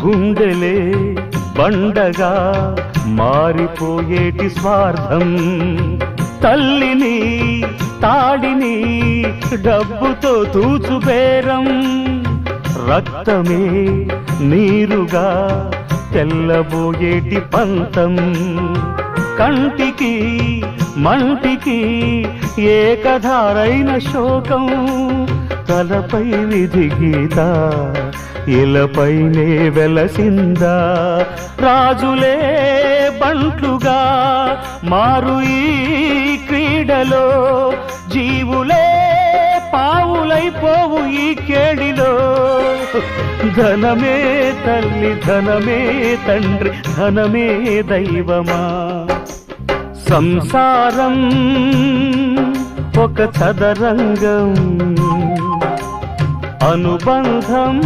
గుండెలే బండగా మారిపోయేటి స్వార్థం, తల్లిని తాడిని డబ్బుతో తూచుబేరం, రక్తమే నీరుగా తెల్లబోయేటి పంతం, కంటికి మంటికి ఏకధారైన శోకం, తలపై విధి గీత ఇలపైనే వెలసిందా, రాజులే బంట్లుగా మారు ఈ క్రీడలో, జీవులే పావులైపోవు ఈ కేడిలో, ధనమే తల్లి ధనమే తండ్రి ధనమే దైవమా, సంసారం ఒక చదరంగం అనుబంధం